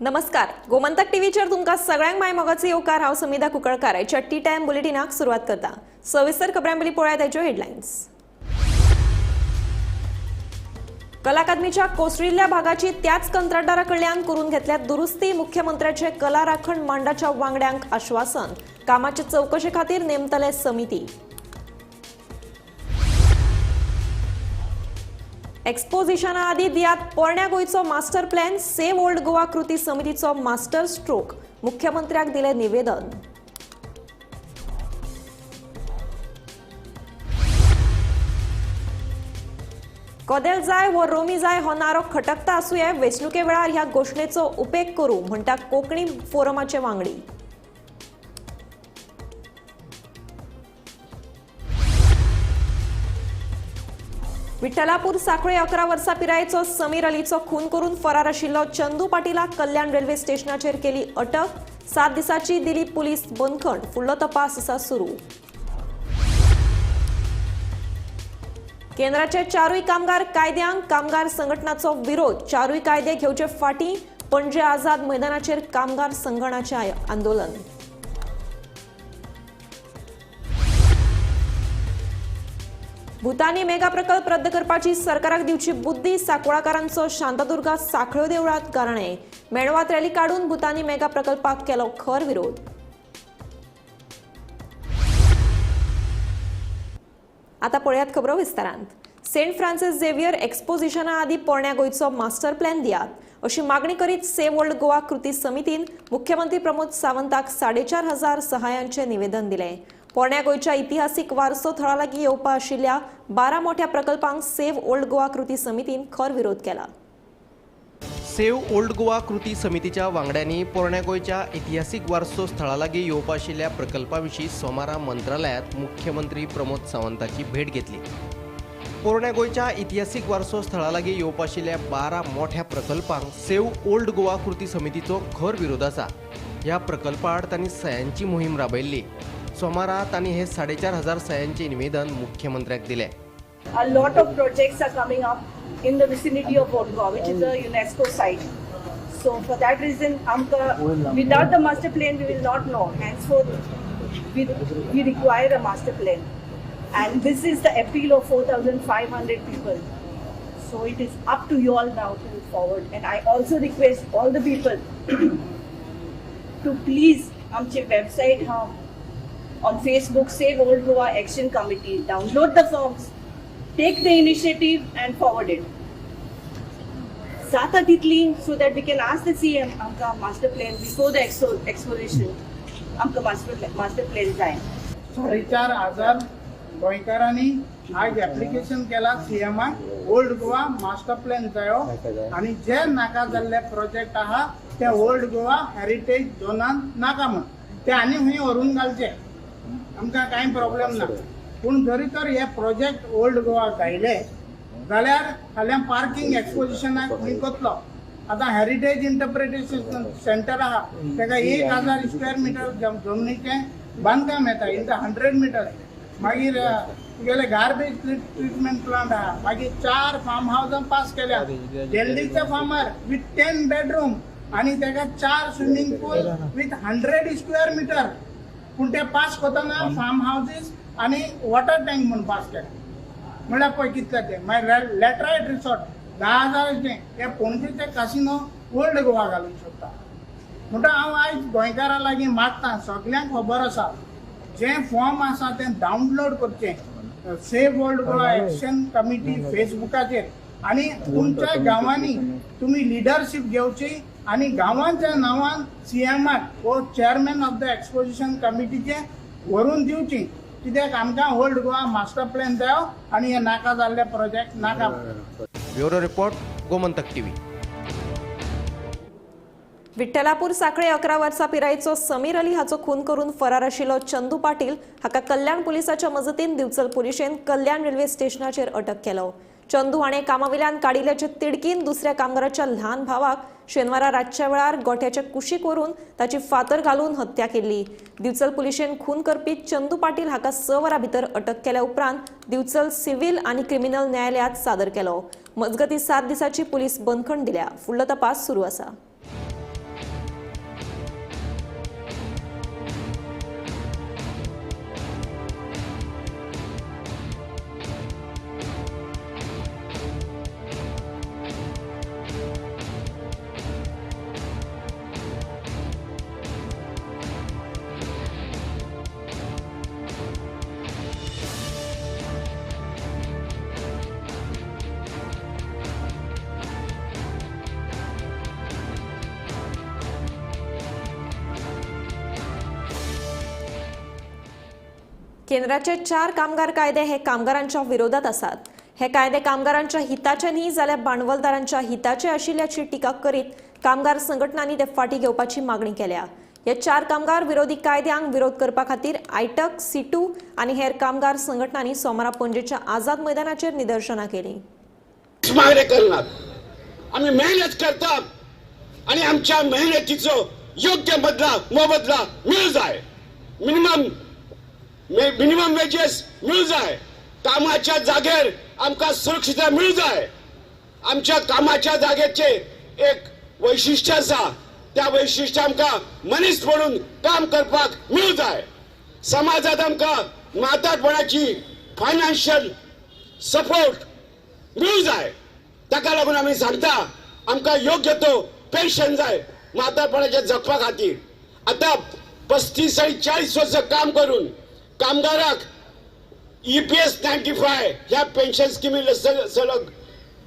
नमस्कार, गोमंतक टीव्हीचेर तुमकां सगळ्यांक माय मोगाचो येवकार। हांव समिधा कुंकळकार। आयच्या टी टायम बुलेटिनाक सुरवात करता। सविस्तर खबरांपयलीं पळयात आयच्यो हेडलायन्स। कला अकादमीच्या कोसळिल्ल्या भागाची त्याच कंत्राटदारा कडल्यान करून घेतल्या दुरुस्ती। मुख्यमंत्र्याचे कला राखण मांडाच्या वांगड्यांक आश्वासन। कामाचे चौकशे खातीर नेमतले समिती। एक्सपोजिशना आदी दियात पोरण्या गोंयचो master plan. Save old Goa कृती समितीचो मास्टर स्ट्रोक। मुख्यमंत्र्याक दिले निवेदन। कोदेल जाय व रोमी जाय हो नारो खटकता आसूये, वेंचणुके वेळार ह्या घोषणेचो उपेग करूं म्हणटा कोंकणी फोरमाचे वांगडी। विठ्ठलापूर सांखळे 11 वर्सां पिरायेचो समीर अलीचो खून करून फरार आशिल्लो चंदू पाटीलाक कल्याण रेल्वे स्टेशनाचेर केली अटक। 7 दिसांची दिली पुलीस बंदखण। फुडलो तपास आसा सुरू। केंद्राचे चारूय कामगार कायद्यांक कामगार संघटनांचो विरोध। चारूय कायदे घेवचे फाटीं। पणजे आझाद मैदानाचेर कामगार संघटनाचें आंदोलन। भुतानी मेगा प्रकल्प रद्द करपाची सरकाराक दिवची बुद्धी। सांकवाळकारांचो शांतादुर्गा सांखळ्यो देवळांत गाराणें। मेणवात रॅली काडून भुतानी मेगा प्रकल्पाक केलो खर विरोध। आता पळयात खबरो विस्तारांत। सेंट फ्रांसिस झेवियर एक्सपोजिशना आदी पोरण्या गोंयचो मास्टर प्लॅन दियात अशी मागणी करीत सेव्ह ओल्ड गोवा कृती समितीन मुख्यमंत्री प्रमोद सावंताक 4,500 सहायांचे निवेदन दिले। पोरण्या गोंयच्या इतिहासीक वारसो थळा लागीं येवपा आशिल्ल्या 12 मोठ्या प्रकल्पांक सेव्ह ओल्ड गोवा कृती समितीन खर विरोध केला। सेव्ह ओल्ड गोवा कृती समितीच्या वांगड्यांनी पोरण्या गोंयच्या इतिहासीक वारसो स्थळा लागीं येवपा आशिल्ल्या प्रकल्पाविशीं सोमारा मंत्रालयात मुख्यमंत्री प्रमोद सावंताची भेट घेतली। पोरण्या गोंयच्या इतिहासीक वारसो स्थळा लागीं येवपा आशिल्ल्या 12 मोठ्या प्रकल्पांक सेव्ह ओल्ड गोवा कृती समितीचो खर विरोध आसा। ह्या प्रकल्पाआड तांणी सयांची मोहीम राबयल्ली। सोमारा तांणी हे 4,500 सयांचे निवेदन मुख्यमंत्र्याक दिले। A lot of projects are coming up in the vicinity of Old Goa, which is a UNESCO site. So for that reason, without the master plan, we will not know. Henceforth, we require a master plan. And this is the appeal of 4,500 people. So it is up to you all now to move forward. And I also request all the people to please amche website on Facebook, Save Old Goa Action Committee. Download the forms, take the initiative and forward it. Sata titli, so that we can ask the CM amka master plan before the exposition. Amka master plan जाय. 4,500 गोंयकारांनी आज application केला सीएमाक old Goa master plan जायो आणि जे नाका जाल्ले project आहा ते ओल्ड गोवा हेरिटेज झोनान नाका म्हण ते आनी खंय व्हरून घालचे। आमकां कांय प्रॉब्लेम ना, पूण जरी तर हे प्रोजेक्ट ओल्ड गोवा गायले जाल्यार फाल्यां पार्किंग एक्सपोजिशनाक खंय करतलो। आतां हेरिटेज इंटरप्रिटेशन सेंटर आहा तेका 1,000 स्क्वेअर मिटर जमनीचें बांदकाम येता इन द 100 मिटर। मागीर तुगेले गार्बेज ट्रीटमेंट प्लांट आहा, मागीर 4 फार्म हावसां पास केल्या दिल्लीच्या फार्मार विथ 10 बेडरूम आणि तेका 4 swimming pool with 100 square metre. पूण ते पास करतना फार्म हाऊसेस आणि वॉटर टँक म्हणून पास केले म्हळ्यार पळय कितले ते। मागीर लॅटरायट रिसॉर्ट 10,000 हे पणजेचे कासिनो ओल्ड गोवा घालूंक शकता। म्हणटा हांव आयज गोंयकारां लागीं मागता, सगळ्यांक खबर आसा जे फॉर्म आसा ते डावनलोड करचे save old Goa action committee फेसबुकाचेर आणि तुमच्या गांवांनी तुम्ही लिडरशिप घेवची आणि गांवांच्या नांवान सीएमाक वो चेअरमॅन ऑफ द एक्सपोजिशन कमिटीचे व्हरून दिवची, कित्याक आमकां ओल्ड गोवा मास्टर प्लॅन जायो आणि हे नाका जाल्ले प्रोजेक्ट नाका। Bureau report, Gomantak TV. Vitthalapur सांखळे 11 वर्सां पिरायेचो समीर अली हाचो खून करून फरार आशिल्लो चंदू पाटील हाका कल्याण पुलिसाच्या मजतीन दिवचल पुलिशेन कल्याण रेल्वे स्टेशनाचेर अटक केलो। चंदू हाणें कामावेल्यान काडिल्ल्याचे तिडकीन दुसऱ्या कामगाराच्या ल्हान भावाक शेनवारा रातच्या वेळार गोठ्याच्या कुशीक व्हरून ताची फातर घालून हत्या केल्ली। दिवचल पुलिशेन खून करपी चंदू पाटील हाका 6 वरां भितर अटक केल्या उपरांत दिवचल सिव्हिल आनी क्रिमिनल न्यायालयात सादर केलो। मजगती 7 दिसांची पुलीस बंदखण दिल्या। फुडलो तपास सुरू आसा। केंद्राचे 4 कामगार कायदे हे कामगारांच्या विरोधात आसात. हे कायदे कामगारांच्या हिताचे न्ही जाल्यार भांडवलदारांच्या हिताचे आशिल्ल्याची टिका करीत कामगार संघटनांनी ते फाटी घेवपाची मागणी केल्या. हे 4 कामगार विरोधी कायद्यांक विरोध करपा खातीर आयटक, सिटू आनी हेर कामगार संघटनांनी सोमारा पणजेच्या आझाद मैदानाचेर निदर्शनां केली. मागणी करणार आम्ही मेहनत करतात आणि आमच्या मेहनतीचो योग्य मोबदला मिळू जाय. मिनिमम वेजेस मिळू जाय. कामाच्या जागेर आमकां सुरक्षितता मिळू जाय. आमच्या कामाच्या जागेचे एक वैशिष्ट्य आसा. त्या वैशिष्ट्य आमकां मनीस म्हणून काम करपाक मिळू जाय. समाजात आमकां म्हातारपणाची फायनान्शियल सपोर्ट मिळू जाय. ताका लागून आमी सांगता आमकां योग्य तो पेन्शन जाय म्हातारपणाच्या जगपा खातीर. आता 35 आणि 40 वर्ष काम करून कामगाराक EPS 95 ह्या पेन्शन स्किमीला सलग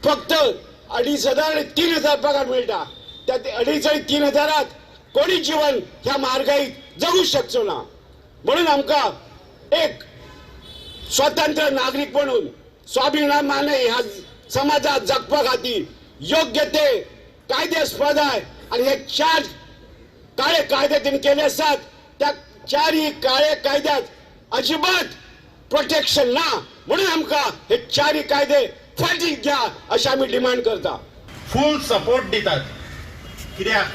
फक्त 2,500 आणि 3,000 पगार मिळटा. त्या 2,500 आणि 3,000त कोणी जीवन ह्या महागाईत जगू शकचो ना. म्हणून आमकां एक स्वतंत्र नागरिक म्हणून स्वाभिमानाने ह्या समाजात जगपा खातीर योग्य ते कायदे आसपा जाय. आणि हे 4 काळे कायदे त्यांनी केले असतात. त्या 4 काळे कायद्यात अजिबात प्रोटेक्शन ना. म्हणून आमकां हे 4 कायदे फाटीक घ्या अशी आम्ही डिमांड करता. फुल सपोर्ट दितात. कित्याक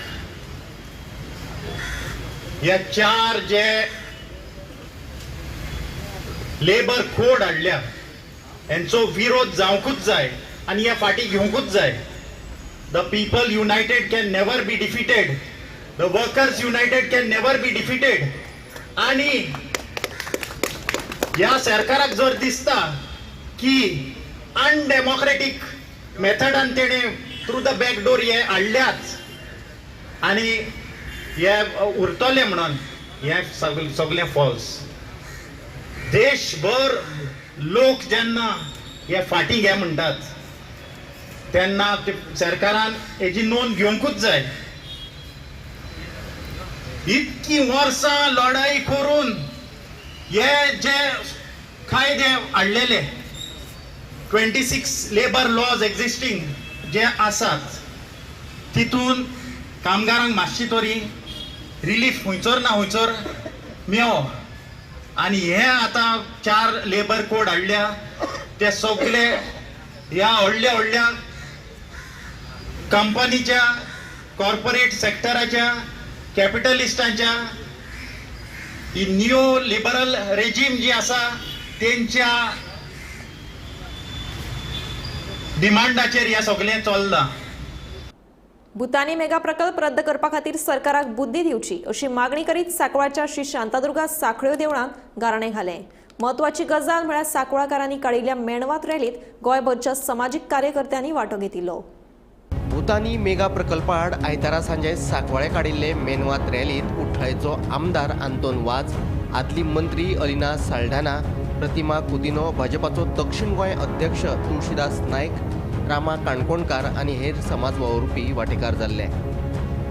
ह्या 4 जे लेबर कोड हाडल्या यांचो विरोध जावंकूच जाय आणि ह्या फाटी घेवंकूच जाय. The people united can never be defeated. The workers united can never be defeated. आणि या सरकाराक जर दिसता की अनडेमोक्रेटिक मेथडान तेणे थ्रू द बॅक डोर हे हाडल्याच आणि हे उरतले म्हणून हे सगळे फॉल्स. देशभर लोक जेन्ना हे फाटी घे म्हणटात तेन्ना सरकारान हेची नोंद घेवंकूच जाय. इतकी वर्सां लढाई करून हे जे कायदे हाडलेले 26 लेबर लॉज एक्झिस्टिंग जे आसात तितून कामगारांक मातशी तरी रिलीफ खंयसर ना खंयसर मेळो. आणि हे आता 4 लेबर कोड हाडल्या ते सगळे ह्या व्हडल्या कंपनीच्या कॉर्पोरेट सेक्टराच्या कॅपिटलिस्टांच्या ही न्यू लिबरल रेजिम जी आसा त्यांच्या डिमांडाचेर हे सगळें चल्लां. भुतानी मेगा प्रकल्प रद्द करपा खातीर सरकाराक बुद्धी दिवची अशी मागणी करीत सांकवाळच्या श्री शांतादुर्गा सांखळ्यो देवळांत गाराणें घालें. महत्वाची गजाल म्हळ्यार सांकवाळकारांनी काडिल्ल्या मेणवात रॅलीत गोंयभरच्या समाजीक कार्यकर्त्यांनी वांटो घेतिल्लो. भुतानी मेगा प्रकल्पा आड आयतारा सांजे सांकवाळे काडिल्ले मेनवात रॅलीत उठ्ठाळेचो आमदार आंतोन वाज, आदली मंत्री अलिना साल्ढाना, प्रतिमा कुदिनो, भाजपाचो दक्षिण गोंय अध्यक्ष तुळशीदास नायक, रामा काणकोणकार आनी हेर समाज वावुरपी वांटेकार जाल्ले.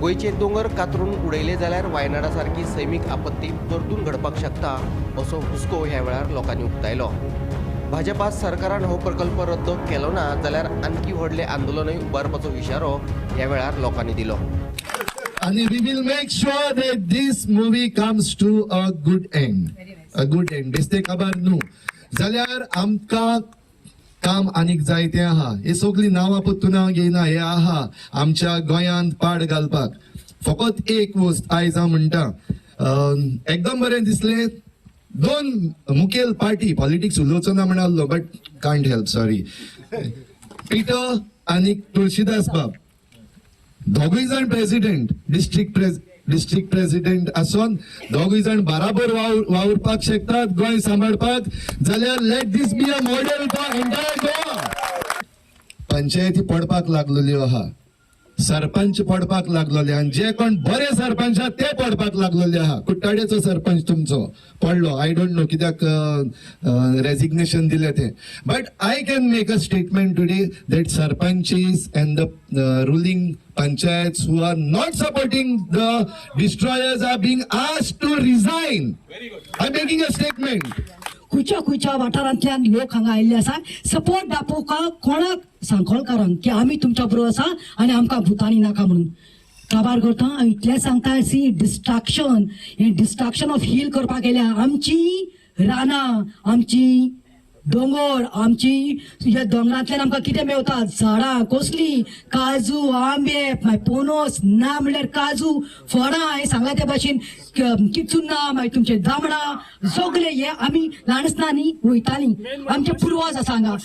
गोंयचे दोंगर कातरून उडयले जाल्यार वायनाडा सारकी सैमीक आपत्ती परतून घडपाक शकता असो हुस्को ह्या वेळार लोकांनी उक्तायलो. भाजपा सरकारान हो प्रकल्प रद्द केलो ना जाल्यार आणखी व्हडले आंदोलनय उबारपाचो इशारो ह्या वेळार लोकांनी दिलो. And we will make sure that this movie comes to a good end. A good end. Beste kabar nu. जाल्यार आमकां काम आनीक जायतें आहा. हे सगळी नांवां पत्तुना घेयना हे आहा आमच्या गोंयांत पाड घालपाक. फकत एक वस्त आयज हांव म्हणटा एकदम बरें दिसलें. 2 मुखेल पार्टी पॉलिटिक्स उलोवचो ना म्हणालो बट कांट हेल्प सॉरी. पिटर आनी तुळशीदास बाब दोगूय जाण प्रेसिडेंट डिस्ट्रिक्ट प्रेसिडेंट आसून दोगूय जाण बराबर वावुरपाक शकतात गोंय सांबाळपाक. जाल्यार let this be a model for entire Goa. पंचायती पडपाक लागलेल्यो आहा, सरपंच पडपाक लागलेले आनी जे कोण बरे सरपंच आहात ते पडपाक लागलेले आहा. कुट्टाडेचो सरपंच तुमचो पडलो. आय डोंट नो कित्याक रेजिग्नेशन दिले ते. But I can make a statement today that सरपंचीस and the ruling panchayats who are not supporting the destroyers are being asked to resign. I'm making a statement. खंयच्या वाठारांतल्यान लोक हांगा आयिल्ले आसा सपोर्ट दाखोवपाक कोणाक सांखळकारांक की आमी तुमच्या बरोबर आसा आनी आमकां भुतानी नाका म्हणून काबार करता हांव इतलें सांगता सी डिस्ट्रॅक्शन ऑफ हील करपाक गेल्या आमची रानां आमची दोंगर आमची ह्या दोंगरांतल्यान आमकां कितें मेवता झाडां कसली काजू आंबे पोनस ना म्हणल्यार काजू फळां हांवें सांगला त्या भाशेन किचुन्ना मागीर तुमचे दामणां सगळे हे आमी ल्हान आसतना न्ही वयतालीं आमचे पुर्वज आसा हांगा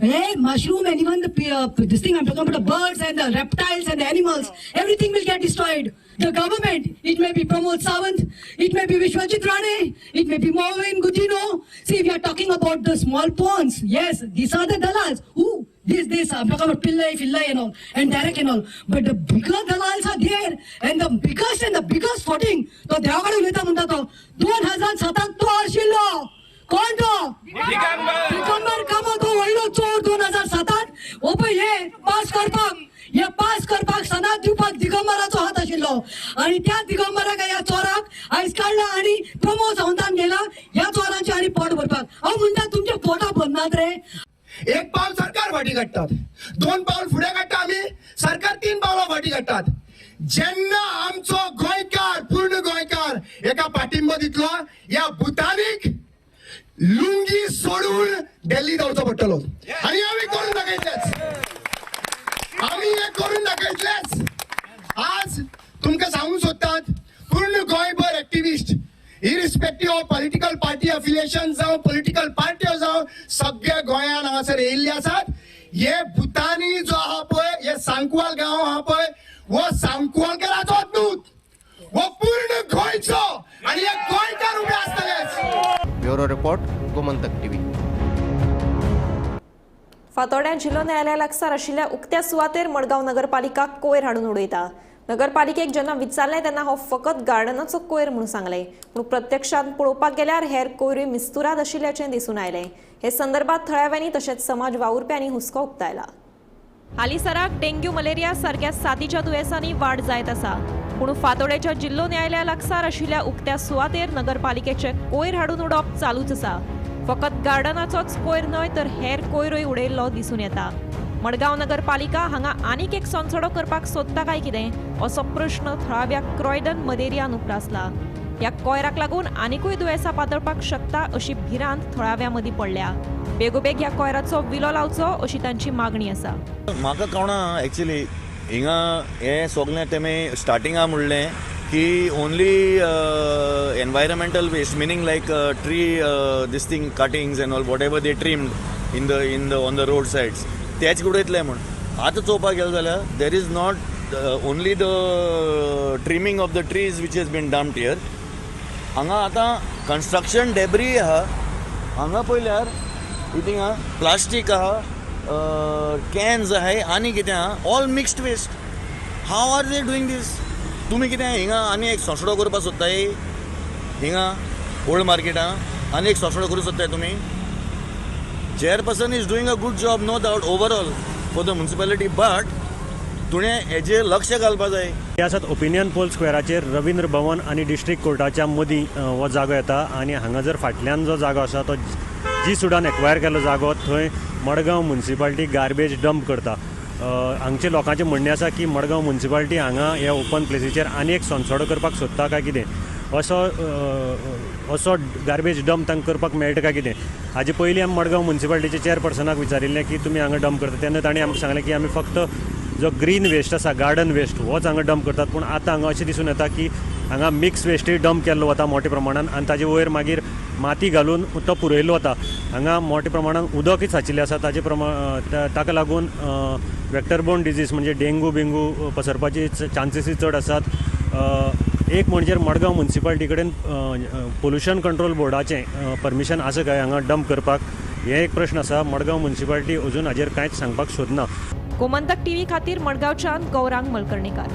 हे mushroom end even this thing I am talking about the birds end the reptiles end the animals everything will get destroyed. The government, it may be Pramod Sawant, it may be Vishwajit Rane, it may be Mohan Gujino. See, we are talking about the small ponds. Yes, these are the dalals. Who? This, I'm talking about Pillai and all, and Derek and all. But the bigger dalals are there, and the biggest footing. तो देवाकडे उलयता म्हणटा तो 2007 तो आशिल्लो. कोण तो? दिगंबर कामो तो व्हडलो चोर 2007 ओ पळय हे पास करपाक सनात दिवपाक दिगंबराचो हात आशिल्लो आनी त्या दिगंबराक ह्या चोराक आयज काडला आनी प्रमोद सावंतान गेला ह्या चोरांचे आनी पोट भरपाक. हांव म्हणटा तुमचे पोटां भरनात रे. एक पावल सरकार फाटी काडटात, 2 पावल फुडें काडटा आमी, सरकार 3 पावलां फाटी काडटात. जेन्ना आमचो गोंयकार पूर्ण गोंयकार एका पाठिंबो दितलो ह्या भुतानीक लुंगी सोडून दिल्ली धांवचो पडटलो आनी आमी करून दाखयतलेच. आम्ही हे करून दाखयतलेच. आज तुमकां सांगूंक सोदतात पूर्ण गोंयभर activist irrespective of political party affiliation जावं पॉलिटिकल पार्ट्यो जावं सगळ्या गोंयान हांगासर येयल्ले आसात. हे भुतानी जो आहा पळय हे सांकवाल गांव आहा पळय हो सांकवालकाराचो दूत हो पूर्ण गोंयचो आनी हे गोंयकार उबे आसतलेच. Bureau report Gomantak TV. फातोड्या जिल्लो न्यायालया लागसार आशिल्ल्या उक्त्या सुवातेर मडगांव नगरपालिका कोयर हाडून उडयता. नगरपालिकेक जेन्ना विचारलें तेन्ना हो फकत गार्डनाचो कोयर म्हणून सांगलें, पूण प्रत्यक्षात पळोवपाक गेल्यार हेर कोयरूय मिस्तुराद आशिल्ल्याचें दिसून आयलें. हे संदर्भात थळाव्यांनी तशेंच समाज वावुरप्यांनी हुस्को उक्तायला. हालीसराक डेंग्यू मलेरिया सारक्या साथीच्या दुयेंसांनी वाड जायत आसा, पूण फातोड्याच्या जिल्लो न्यायालया लागसार आशिल्ल्या उक्त्या सुवातेर नगरपालिकेचे कोयर हाडून उडोवप चालूच आसा. फकत गार्डनाचोच कोयर न्हय तर हेर कोयरूय उडयल्लो दिसून येता. मडगांव नगरपालिका हांगा आनीक एक सोंसडो करपाक सोदता काय कितें असो प्रश्न थळाव्या क्रॉयडन मलेरियान उप्रासला. ह्या कोयराक लागून आनीकूय दुयेंसां पातळपाक शकता अशी भिरांत थळाव्या मदीं पडल्या. बेगोबेग ह्या कोयराचो विलो लावचो अशी तांची मागणी आसा. म्हाका कळना एक्चुअली हिंगा हे सगळें तेमी स्टार्टिंगा म्हणलें की only environmental waste meaning like tree this thing cuttings and all whatever they trimmed in the on the road sides तेच उडयतले म्हण. आतां चोवपाक गेलो जाल्यार there is not only the trimming of the trees which has been dumped here. हांगा आतां construction debris आहा, हांगा पळयल्यार हिंगा प्लास्टीक आहा, कॅन्स आहाय आनी कितें आहा, all mixed waste. How are they doing this? तुमी कितें हिंगा आनी एक सोंसडो करपाक सोदताय? हिंगा ओल्ड मार्केटां आनी एक सोंसडो करूंक सोदताय तुमी? Chairperson is doing a good job no doubt overall for the municipality, but तुवें हेजेर लक्ष घालपाक जाय. हे आसात ओपिनियन पोल स्क्वेराचेर रवींद्र भवन आनी डिस्ट्रिक्ट कोर्टाच्या मदीं हो जागो येता आनी हांगा जर फाटल्यान जो जागो आसा तो जी सुडान एक्वायर केल्लो जागो थंय मडगांव म्युनिसिपालिटी गार्बेज डंप करता. हांगचे लोकांचें म्हणणें आसा की मडगांव म्युनिसिपालिटी हांगा ह्या ओपन प्लेसीचेर आनी एक सोंसडो करपाक सोदता काय कितें, असो गार्बेज डंप तांकां करपाक मेळटा काय कितें. हाजे पयलीं आमी मडगांव म्युनिसिपालिटीच्या चेअरपर्सनाक विचारिल्लें की तुमी हांगा डंप करता तेन्ना ताणें आमकां सांगलें की आमी फक्त जो ग्रीन वेस्ट आसा गार्डन वेस्ट होच हांगा डंप करतात. पूण आतां हांगा अशें दिसून येता की हांगा मिक्स वेस्टूय डंप केल्लो वता मोठ्या प्रमाणान आनी ताजे वयर मागीर माती घालून तो पुरयल्लो वता. हांगा मोठ्या प्रमाणान उदकूय साचिल्लें आसा, ताका लागून वेक्टरबोर्न डिजीज म्हणजे डेंगू बिंगू पसरपाची चान्सीस चड आसात. एक म्हणजे मडगांव म्युनिसिपालिटी कडेन पोल्युशन कंट्रोल बोर्डाचें परमिशन आसा काय हांगा डंप करपाक, हे एक प्रश्न आसा. मडगांव म्युनिसिपालिटी अजून हाजेर कांयच सांगपाक सोदना. गोमंतक टीव्ही खातीर मडगांवच्यान गौरांग मलकर्णीकार.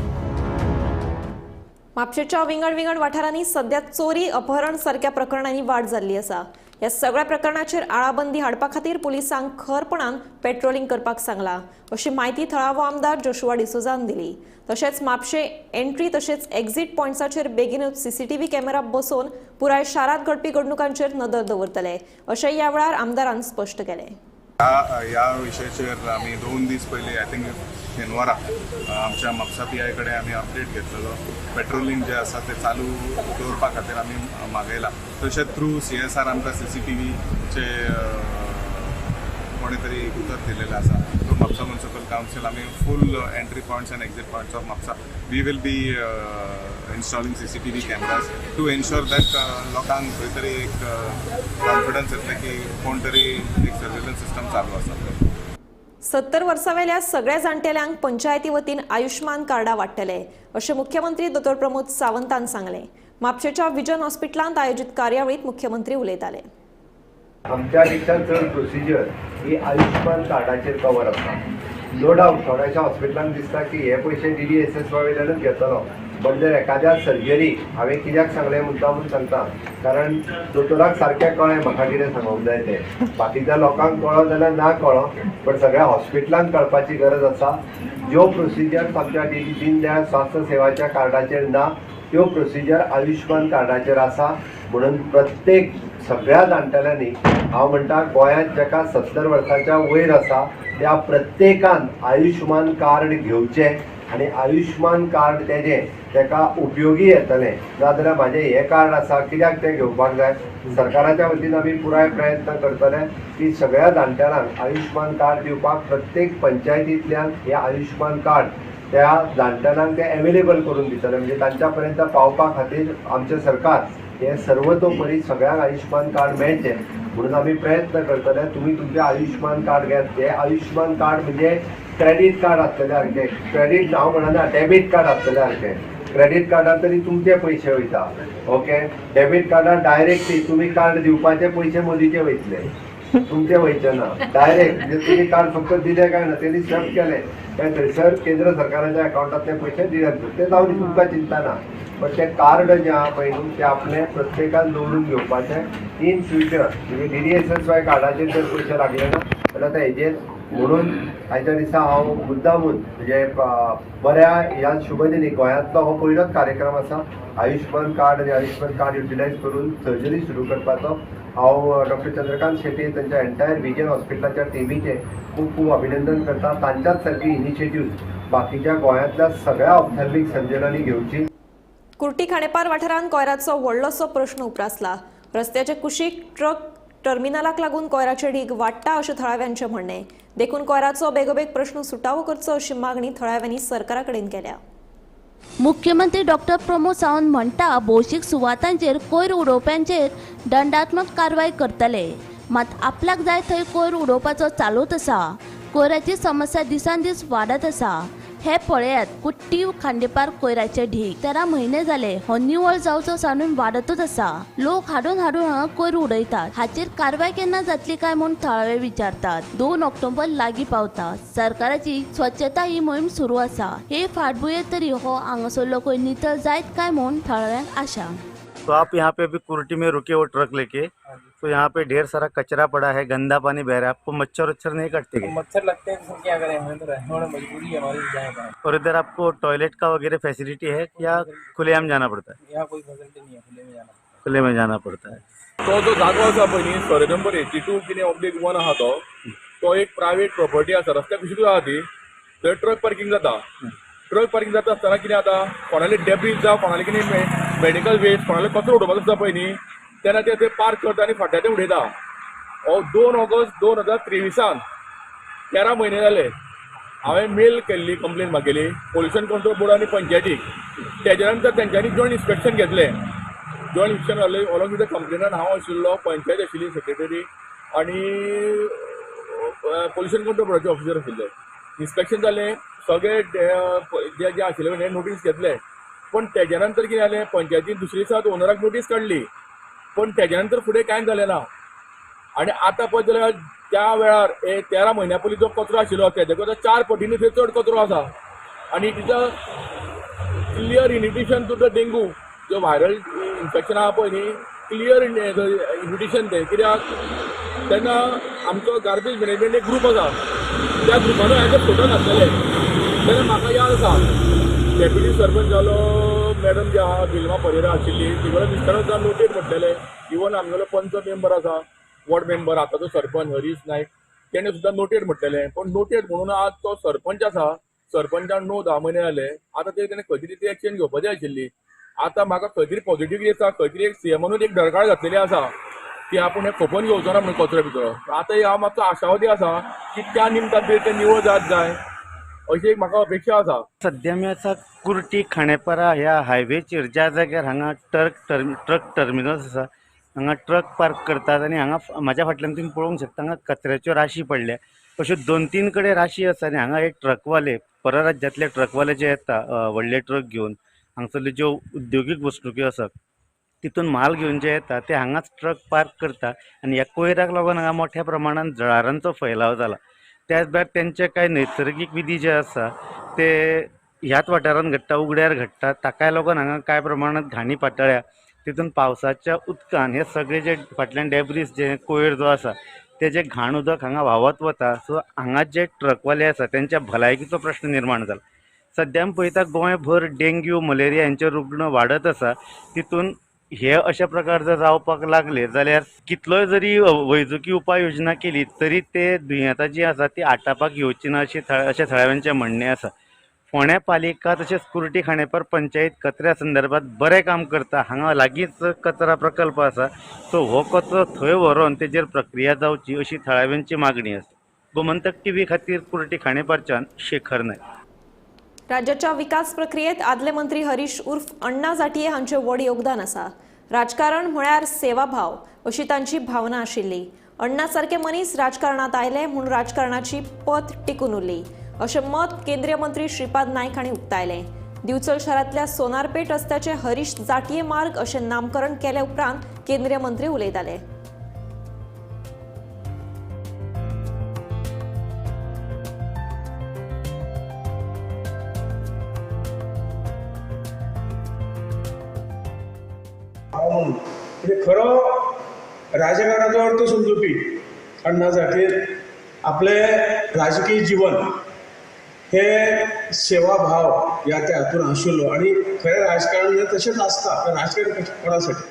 म्हापशेच्या विंगड वाठारांनी सध्या चोरी अपहरण सारख्या प्रकरणांनी वाड जाल्ली आसा. ह्या सगळ्या प्रकरणाचेर आळाबंदी हाडपा खातीर पुलिसांक खरपणान पेट्रोलिंग करपाक सांगला अशी माहिती थळावो आमदार जोशुआ डिसोजान दिली. तशेंच म्हापशे एंट्री तशेंच एक्झिट पॉयंट्साचेर बेगीनूच सीसीटीव्ही कॅमेरा बसोवन पुराय शारांत घडपी घडणुकांचेर नदर दवरतले अशें ह्या वेळार आमदारान स्पश्ट केलें. या विशयाचेर आमी 2 दीस पयलीं आय थिंक शेनवारा आमच्या म्हापसा PI कडेन आमी अपडेट घेतलेलो. पेट्रोलिंग जे आसा ते चालू दवरपा खातीर आमी मागयला. तशेंच थ्रू CSR आमकां CCTVचे कोणी तरी उतर दिलेलें आसा. थ्रू म्हापसा म्युनिसिपल कावन्सील आमी full entry points and exit points of Mapusa we will be installing CCTV cameras to ensure that लोकांक खंय तरी एक कॉन्फिडन्स येतले की कोण तरी एक सर्वेलन्स सिस्टम चालू आसा. 70 वर्सां वेल्या सगळ्या जाण्टेल्यांक पंचायती वतीन आयुष्मान कार्डा वांटतले अशें मुख्यमंत्री दोतोर प्रमोद सावंतान सांगलें. म्हापशेच्या विजन हॉस्पिटलांत आयोजीत कार्यावळीत मुख्यमंत्री उलयताले. आमच्या रिक्षान चड प्रोसिजर ही आयुष्मान कार्डाचेर कवर आसा. नो डावट थोड्याशा हॉस्पिटलांक दिसता की हे पयशे DDSSY वयल्यानूच घेतलो, पण जर एखाद्या सर्जरी हांवें कित्याक सांगलें मुद्दामून सांगता कारण दोतोराक सारकें कळ्ळें म्हाका कितें सांगूंक जाय तें. बाकीच्या लोकांक कळो जाल्यार ना कळो, पण सगळ्या हॉस्पिटलांक कळपाची गरज आसा. ज्यो प्रोसिजर्स आमच्या दीनदयाळ स्वास्थ्य सेवाच्या कार्डाचेर ना त्यो प्रोसिजर आयुष्मान कार्डाचेर आसा. म्हणून प्रत्येक सगळ्या जाणटेल्यांनी हांव म्हणटा गोंयांत जाका 70 वर्सांच्या वयर आसा त्या प्रत्येकान आयुष्मान कार्ड घेवचें आनी आयुष्मान कार्ड तेका उपयोगी येतलें. नाजाल्यार म्हाजें हें कार्ड आसा कित्याक तें घेवपाक जाय. सरकाराच्या वतीन आमी पुराय प्रयत्न करतले की सगळ्या जाणटेल्यांक आयुष्मान कार्ड दिवपाक प्रत्येक पंचायतींतल्यान हें आयुष्मान कार्ड त्या जाणटेल्यांक ते अवेलेबल करून दितले. म्हणजे तांच्या पर्यंत पावपा खातीर आमचें सरकार हे सर्वतोपरी सगळ्यांक आयुष्मान कार्ड मेळचें म्हणून आमी प्रयत्न करतले. तुमी तुमचें आयुष्मान कार्ड घेयात. हे आयुष्मान कार्ड म्हणजे क्रेडीट कार्ड आसतलें सारकें. क्रेडीट हांव म्हणना डेबीट कार्ड आसतलें सारकें. क्रेडीट कार्डान तरी तुमचे पयशे वयता. ओके. डेबीट कार्डान डायरेक्टली तुमी कार्ड दिवपाचे पयशे मोदीचे वयतले, तुमचे वयचे ना. डायरेक्ट म्हणजे तुमी कार्ड फक्त दिले काय ना, तेणी स्वेप केले काय थंयसर केंद्र सरकाराच्या अकाउंटांतले पयशे डिडक्ट ते जावन तुमकां चिंता ना. पण ते कार्ड जे आहा पळय न्हू ते आपले प्रत्येकान दवरून घेवपाचें इन फ्युचर. म्हणजे DDSSY कार्डाचेर जर पयशे लागले ना जाल्यार ते हेजेर. म्हणून आयच्या दिसा हांव मुद्दामून म्हणजे बऱ्या ह्या शुभदिनी गोंयांतलो हो पयलोच कार्यक्रम आसा आयुष्मान कार्ड आनी आयुष्मान कार्ड युटिलायज करून सर्जरी सुरू करपाचो. हांव डॉक्टर चंद्रकांत शेट्टी तांच्या एंटायर विजन हॉस्पिटलाच्या टिमीचे खूब खूब अभिनंदन करता. तांच्याच सारकी इनिशिएटिव्ह बाकीच्या गोंयांतल्या सगळ्या ऑप्थॅल्मिक सर्जनांनी घेवची. कुर्टी खांडेपार वाठारांत कोयराचो व्हडलोसो प्रश्न उप्रासला. रस्त्याचे कुशीक ट्रक टर्मिनलाक लागून कोयराचे ढीग वाडटा अशें थळाव्यांचें म्हणणें. देखून कोयराचो बेगोबेग प्रश्न सुटावो करचो अशी मागणी थळाव्यांनी सरकारा कडेन केल्या. मुख्यमंत्री डॉक्टर प्रमोद सावंत म्हणटा भौशीक सुवातांचेर कोयर उडोवप्यांचेर दंडात्मक कारवाय करतले. मात आपल्याक जाय थंय कोयर उडोवपाचो चालूच आसा. कोयराची समस्या दिसान दीस वाडत आसा. हे पळयात कुट्टी खांडेपार कोयराचे ढीग 13 म्हयने जाले हो निवळ जावचो सांडून वाडतच आसा. लोक हाडून हांगा कोयर उडयतात. हाचेर कारवाय केन्ना जातली काय म्हूण थळावे विचारतात. 2 ऑक्टोबर लागीं पावता. सरकाराची स्वच्छता ही मोहीम सुरू आसा. हे फाटभुंयेर तरी हो हांगासरलो कोयर नितळ जायत काय म्हूण थळाव्यांक आशा. तो आप यहाँ पे अभी कुर्टी में रुके वो ट्रक लेके, तो यहाँ पे ढेर सारा कचरा पड़ा है, गंदा पानी बह रहा है. आपको मच्छर वच्छर नहीं काटते क्या? मच्छर लगते हैं तो क्या करें, हमें तो रहना मजबूरी है हमारी, जाए करें. और इधर आपको टॉयलेट का वगैरह फैसिलिटी है या खुलेआम जाना पड़ता है? यहाँ कोई फैसिलिटी नहीं है, खुले में जाना पड़ता है. तो जो जागो आसा पळय न्ही सर्वे नंबर 82 कितें /1 आहा तो एक प्रायवेट प्रॉपर्टी आसा. रस्त्या कुशीक आहा ती. थंय ट्रक पार्किंग जाता. ट्रक पार्किंग जाता आसतना कितें जाता, कोणाले डेब्रीज जावं कोणाले कितें मेडिकल वेस्ट कोणाले कचरो उडोवपाचो आसता पळय न्ही तेन्ना ते पार्क करता आनी फाटल्यान ते उडयता. हो 2 ऑगस्ट 2023 13 म्हयने जाले. हांवें मेल केल्ली कंप्लेन मागयली पोल्युशन कंट्रोल बोर्ड आनी पंचायतीक. तेज्या नंतर तेंच्यांनी जॉयंट इन्स्पेक्शन घेतलें. जॉयंट इन्स्पेक्शन जालें. अलॉंग विथ द कंप्लेनर हांव आशिल्लो, पंचायत आशिल्ली सेक्रेटरी आनी पोल्युशन कंट्रोल बोर्डाचे ऑफिसर आशिल्ले. इन्स्पेक्शन जालें. सगळे जे आशिल्ले हे नोटीस घेतले. पण तेज्या नंतर कितें जालें, पंचायतीन दुसरे दिसा ओनराक नोटीस काडली. पण तेज्या नंतर फुडें कांय जालें ना. आनी आतां पळयत जाल्यार त्या वेळार 13 म्हयन्या पयलीं जो कचरो आशिल्लो तेज्या 4 पटींनी थंय चड कचरो आसा. आनी तिचो clear invitation to the dengue जो व्हायरल इन्फेक्शन आहा पळय न्ही क्लियर इन्विटेशन ते कित्याक तेन्ना आमचो गार्बेज मॅनेजमेंट एक ग्रूप आसा त्या ग्रुपान हाचे फोटो घातलेले तेन्ना म्हाका याद आसा डेप्युटी सरपंच जालो मॅडम जी आहा बिल्मा परेरा आशिल्ली तिगळे मिस्टरान सुद्दां नोटीस म्हटलेले इवन आमगेलो पंच मेंबर आसा वॉर्ड मेंबर आतांचो सरपंच हरीश नायक तेणे सुद्दां नोटेड म्हटलेले पण नोटेड म्हणून आज तो सरपंच आसा सरपंचान 9-10 म्हयने जाले आता तेणे खंय तरी ती एक्शन घेवपाची आशिल्ली आता म्हाका खंय तरी पॉझिटिव्ह दिसता खंय तरी एक सीएमानूच एक धडकाळ घातलेली आसा की आपूण हे खोपोवन घेवचो ना म्हणून कचरो भितर आता हांव मातसो आशावादी आसा की त्या निमतान ते निवळ जात जाय अशी एक म्हाका अपेक्षा आसा. सध्या मी आसा कुर्टी खांडेपारा ह्या हायवेचेर ज्या जाग्यार हांगा ट्रक टर्मिनस आसा हांगा ट्रक पार्क करतात आनी हांगा म्हाज्या फाटल्यान तुमी पळोवंक शकता हांगा कचऱ्याच्यो राशी पडल्या अश्यो 2-3 कडेन राशी आसा आनी हांगा एक ट्रकवाले परराज्यांतले ट्रकवाले जे येता व्हडले ट्रक घेवन हांगसरल्यो ज्यो उद्योगीक वस्तुक्यो आसात तितून माल घेवन जे येता ते हांगाच ट्रक पार्क करता आनी ह्या कोयराक लागून हांगा मोठ्या प्रमाणात जळारांचो फैलाव जाला. त्याच भायर तेंचे कांय नैसर्गीक विधी जे आसा ते ह्याच वाठारांत घडटा उगड्यार घडटा ताकाय लागून हांगा कांय प्रमाणात घाणी पातळ्या तितून पावसाच्या उदकान हे सगळे जे फाटल्यान डेब्रीस जे कोयर जो आसा ते जे घाण उदक हांगा व्हांवत वता सो हांगा जे ट्रकवाले आसा त्यांच्या भलायकीचो प्रश्न निर्माण जाला. सद्या पळयता गोंयभर डेंग्यू मलेरिया यांचे रुग्ण वाडत आसा तितून हे अशा प्रकार जर जावपाक लागले जाल्यार कितलोय जरी वैजकी उपाय योजना केली तरी ते दुयेंतां जी आसा ती आटापाक येवची ना अशें थळाव्यांचें म्हणणें आसा. फोंड्या पालिका तशेंच कुर्टी खांडेपार पंचायत कचऱ्या संदर्भात बरें काम करता. हांगा लागींच कचरा प्रकल्प आसा सो हो कचरो थंय व्हरोन तेजेर प्रक्रिया जावची अशी थळाव्यांची मागणी आसा. गोमंतक टीव्ही खातीर कुर्टी खांडेपारच्यान शेखर नायक. राज्याच्या विकास प्रक्रियेत आदले मंत्री हरीश उर्फ अण्णा जाटये हांचे व्हड योगदान आसा. राजकारण म्हळ्यार सेवाभाव अशी तांची भावना आशिल्ली. अण्णा सारखे मनीस राजकारणात आयले म्हणून राजकारणाची पत टिकून उरली अशें मत केंद्रीय मंत्री श्रीपाद नायक हांणी उक्तायलें. दिवचल शारांतल्या सोनारपेट रस्त्याचे हरीश जाटये मार्ग अशें नामकरण केले उपरांत केंद्रीय मंत्री उलयताले. म्हणजे खरो राजकारणाचो अर्थ समजुपी अण्णा जाटये आपले राजकीय जीवन हे सेवाभाव या त्या हातून आशिल्लो आणि खरें राजकारण तशेंच आसता. राजकारण कोणासाठी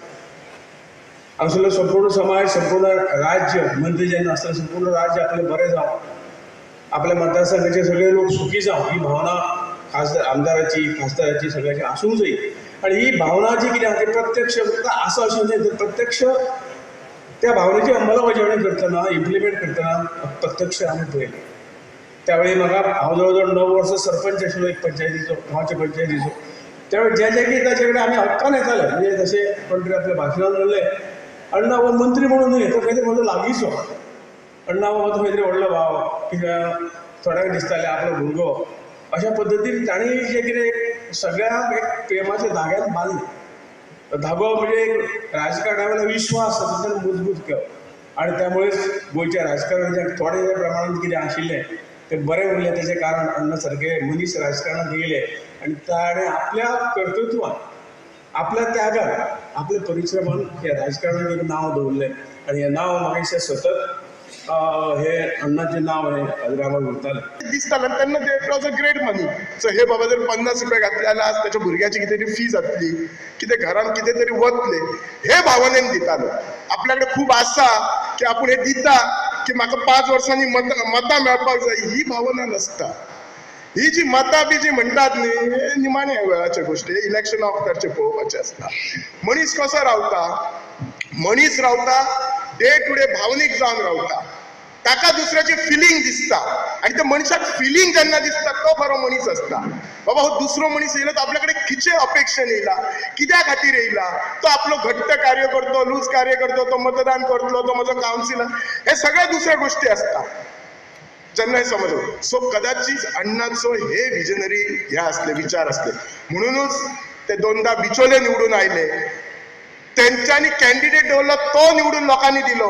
हांगसरलो संपूर्ण समाज संपूर्ण राज्य मंत्री जेन्ना आसता संपूर्ण राज्य आपलें बरें जावं आपल्या मतदारसंघाचे सगळे लोक सुखी जावं ही भावना खासदार आमदाराची खासदाराची सगळ्याची आसूंक जाय. आणि ही भावना जी कितें आसा ती प्रत्यक्ष फक्त आसा अशें न्हय तर प्रत्यक्ष त्या भावनेची अंमलबजावणी करतना इम्प्लिमेंट करतना प्रत्यक्ष आमी पळयलें. त्यावेळी म्हाका हांव जवळ जवळ 9 वर्सां सरपंच आशिल्लो एक पंचायतीचो गांवच्या पंचायतीचो. त्यावेळी जे की ताचे कडेन आमी हक्कान येताले म्हणजे जशें कोण तरी आपल्या भाशणांत म्हणलें अण्णा हो मंत्री म्हणून न्हय तो खंय तरी म्हजो लागींचो. अण्णा हो म्हजो खंय तरी व्हडलो भाव कित्याक थोड्यांक दिसतालें आपलो भुरगो अशा पद्दतीन तांणी जे कितें सगळ्यांक एक प्रेमाच्या धाग्यान बांदलें. धागो म्हणजे एक राजकारणा वयलो विश्वास तातूंतल्यान मजबूत केलो आनी त्यामुळेच गोंयच्या राजकारणाच्याक थोडे जे प्रमाणांत कितें आशिल्लें तें बरें उरलें. तेजें कारण अण्णा सारके मनीस राजकारणांत येयले आनी ताणें आपल्या कर्तृत्वान आपल्या त्यागान आपल्या परिश्रमान ह्या राजकारणाक एक नांव दवरलें आनी हें नांव म्हाका दिसता सतत हे अण्णाचें नांव हें अजरामर उरतालें. दिसतालें तेन्ना ते it was a great money. So हे बाबा जर 50 रुपया घातले जाल्यार आज त्याच्या भुरग्याची कितें तरी फी जातली कितें घरान कितें तरी वतले हे भावनेन दितालो. आपल्याकडे खूब आसा की आपूण हे दिता की म्हाका 5 वर्सांनी मतां मेळपाक जाय ही भावना नासता. ही जी मतां बी जी म्हणटात न्ही हे निमाण्या वेळाच्यो गोश्टी इलेक्शन करचे पळोवपाचे आसता. मनीस कसो रावता मनीस रावता डे टू डे भावनीक जावन रावता. ताका दुसऱ्याची फिलिंग दिसता आणि त्या मनशाक फिलिंग जेन्ना दिसता तो खरो मनीस असता. बाबा हो दुसरो मनीस येयलो तो आपल्याकडे किचे अपेक्षेन येयला कित्या खातीर येयला तो आपलो घट्ट कार्य करतो लूज कार्य करतो तो मतदान करतलो तो म्हजो कावन्सिलर हे सगळे दुसऱ्या गोष्टी असता जेन्ना समजलो. सो कदाचित अण्णाचो हे विजनरी हे असले विचार असले म्हणूनच ते 2दा बिचोले निवडून आयले. त्यांच्यानी कॅन्डिडेट दवरलो तो निवडून लोकांनी दिलो.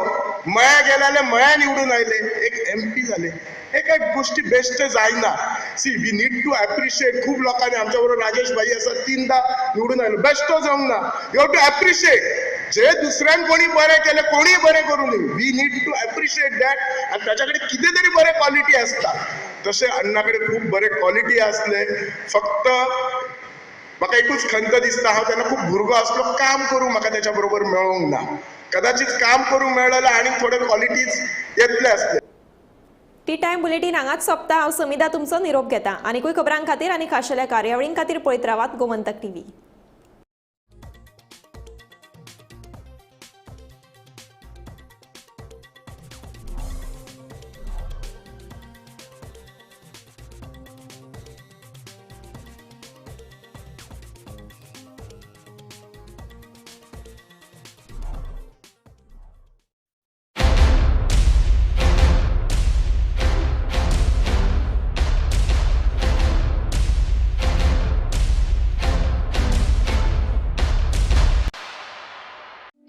मया गेले जाल्यार मया निवडून आयले एक MP झाले. हे काही गोष्टी बेस्ट जायना. See we need to appreciate. खूप लोकांनी आमच्या बरोबर राजेश भाई आसा 3दा निवडून आयलो बेस्ट जावंक ना. यू हॅव टू ॲप्रिशिएट जे दुसऱ्यान कोणी बरें केले कोणी बरें करूं दी, we need to appreciate that. आणि त्याच्याकडे किती तरी बरे क्वालिटी असता, तसे अण्णाकडे खूप बरे क्वालिटी असले. फक्त म्हाका एकूच खंत दिसता, हांव तेन्ना खूप भुरगो आसलो, काम करूं म्हाका त्याच्या बरोबर मेळोंक ना. कदाचित काम करूंक मेळलें आनी थोडे क्वालिटीज येतले असले. टी टाइम बुलेटिन हांगाच सोंपता. हांव समिधा तुमचो निरोप घेता. आनीकूय खबरां खातीर आनी खाशेल्या कार्यावळीं खातीर पळयत रावात गोमंतक टीव्ही.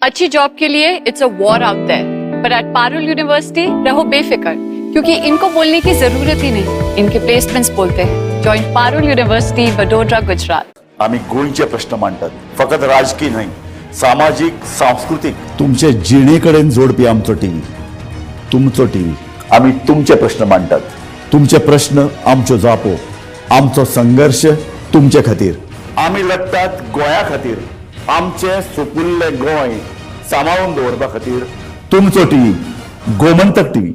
अच्छी जॉब के लिए it's a war out there, पर एट पारुल यूनिवर्सिटी रहो बेफिक्र, क्योंकि इनको बोलने की जरूरत ही नहीं, इनके प्लेसमेंट्स बोलते हैं. Join Parul university Vadodara Gujarat. आम्ही गोंयचे प्रश्न मांडतात, फकत राजकीय नाही, सामाजिक सांस्कृतिक. तुमचे जिणेकडेन जोडपी आमचो टीव्ही, तुमचो टीव्ही. आम्ही तुमचे प्रश्न मांडतात, तुमचे प्रश्न आमच्यो जापो, आमचो संघर्ष तुमचे खातीर. आम्ही लढतात गोंया खातीर, आमचे सोपुल्ले गोंय सांबाळून दवरपा खातीर. तुमचो टीव्ही, गोमंतक टीव्ही.